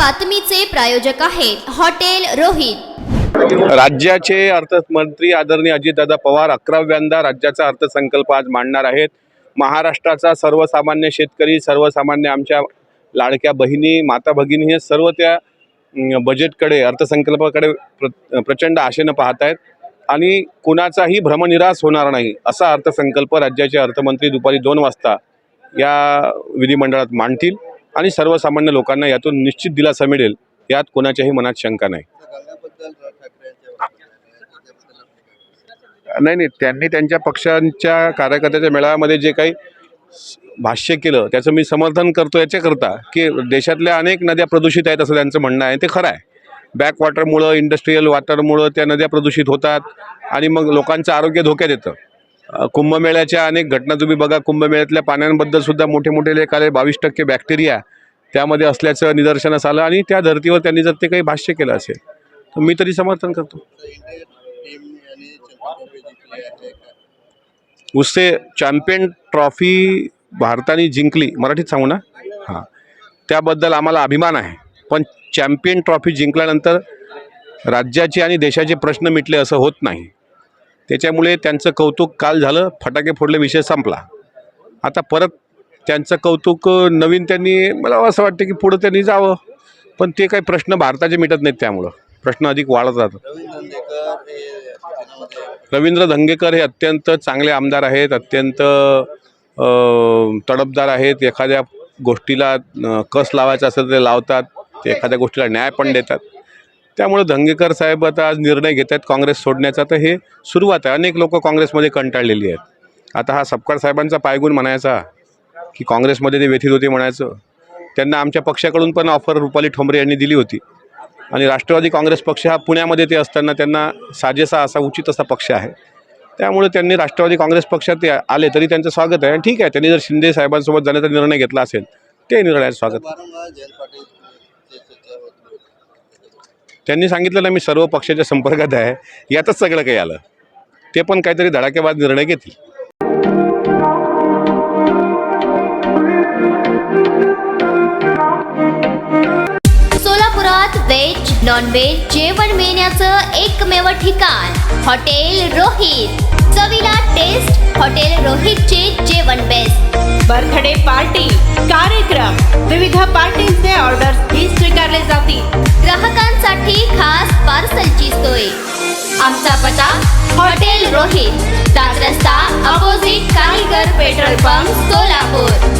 बातमीचे प्रायोजक आहेत हॉटेल रोहित। राज्याचे अर्थमंत्री आदरणीय अजितदादा पवार 11व्यांदा राज्याचा अर्थसंकल्प आज मांडणार आहेत। महाराष्ट्राचा सर्वसामान्य शेतकरी, सर्वसामान्य आमच्या लाडक्या बहिणी, माता भगिनी हे सर्व त्या बजेटकडे, अर्थसंकल्पाकडे प्रचंड आशेने पाहत आहेत आणि कुणाचाही भ्रमनिरास होणार नाही असा अर्थसंकल्प राज्याचे अर्थमंत्री दुपारी 2 वाजता या विधिमंडळात मांडतील आणि सर्वसामान्य लोकांना यातून निश्चित दिलासा मिळेल, यात कोणाच्याही मनात शंका नाही। नाही, त्यांनी त्यांच्या पक्षांच्या कार्यकर्त्याच्या मेळाव्यामध्ये जे काही भाष्य केलं त्याचं मी समर्थन करतो याच्याकरता की देशातल्या अनेक नद्या प्रदूषित आहेत असं त्यांचं म्हणणं आहे। ते खरं आहे, बॅकवॉटरमुळं, इंडस्ट्रीयल वॉटरमुळं त्या नद्या प्रदूषित होतात आणि मग लोकांचं आरोग्य धोक्यात येतं। कुंभमेळ्याच्या अनेक घटना तुम्ही बघा, कुंभमेळ्यातल्या पाण्यांबद्दल सुद्धा मोठे मोठे लेख आले, 22% बॅक्टेरिया त्यामध्ये असल्याचं निदर्शनास आलं आणि त्या धर्तीवर त्यांनी जर ते काही भाष्य केलं असेल तर मी तरी समर्थन करतो। उससे चॅम्पियन ट्रॉफी भारताने जिंकली, मराठीत सांगू ना, हां, त्याबद्दल आम्हाला अभिमान आहे। पण चॅम्पियन ट्रॉफी जिंकल्यानंतर राज्याचे आणि देशाचे प्रश्न मिटले असं होत नाही। त्याच्यामुळे त्यांचं कौतुक काल झालं, फटाके फोडले, विषय संपला। आता परत त्यांचं कौतुक नवीन त्यांनी, मला असं वाटतं की पुढं त्यांनी जावं, पण ते काही प्रश्न भारताचे मिटत नाहीत, त्यामुळं प्रश्न अधिक वाढत जातात। रवींद्र धंगेकर हे अत्यंत चांगले आमदार आहेत, अत्यंत तडफदार आहेत। एखाद्या गोष्टीला कस लावायचा असेल ते लावतात, ते एखाद्या गोष्टीला न्याय पण देतात। त्यामुळे धंगेकर साहेब आता आज निर्णय घेत आहेत काँग्रेस सोडण्याचा, तर हे सुरुवात आहे। अनेक लोक काँग्रेसमध्ये कंटाळलेली आहेत। आता हा सपकाळ साहेबांचा पायगुण म्हणायचा की काँग्रेसमध्ये ते व्यथित होते म्हणायचं, त्यांना आमच्या पक्षाकडून पण ऑफर रुपाली ठोंबरे यांनी दिली होती आणि राष्ट्रवादी काँग्रेस पक्ष हा पुण्यामध्ये ते असताना त्यांना साजेसा असा उचित असा पक्ष आहे। त्यामुळे त्यांनी राष्ट्रवादी काँग्रेस पक्षात आले तरी त्यांचं स्वागत आहे। ठीक आहे, त्यांनी जर शिंदे साहेबांसोबत जाण्याचा निर्णय घेतला असेल ते निर्णयाचं स्वागत। त्यांनी सांगितलं ना, मी सर्व पक्षाच्या संपर्कात आहे, यातच सगळं काही आलं। ते पण काहीतरी धडाकेबाज निर्णय घेतील। सोलापुरात व्हेज नॉन व्हेज जेवण मिळण्याचं एकमेव ठिकाण हॉटेल रोहित। चवीला टेस्ट, हॉटेल रोहितचे जेवण बेस्ट। बर्थडे पार्टी, कार्यक्रम, विविध पार्टींचे ऑर्डर्स ही स्वीकारले जातील। ग्राहकांसाठी खास पार्सलची सोय। आमचा पत्ता हॉटेल रोहित, 7 रस्ता अपोजिट कारीगर पेट्रोल पंप, सोलापूर।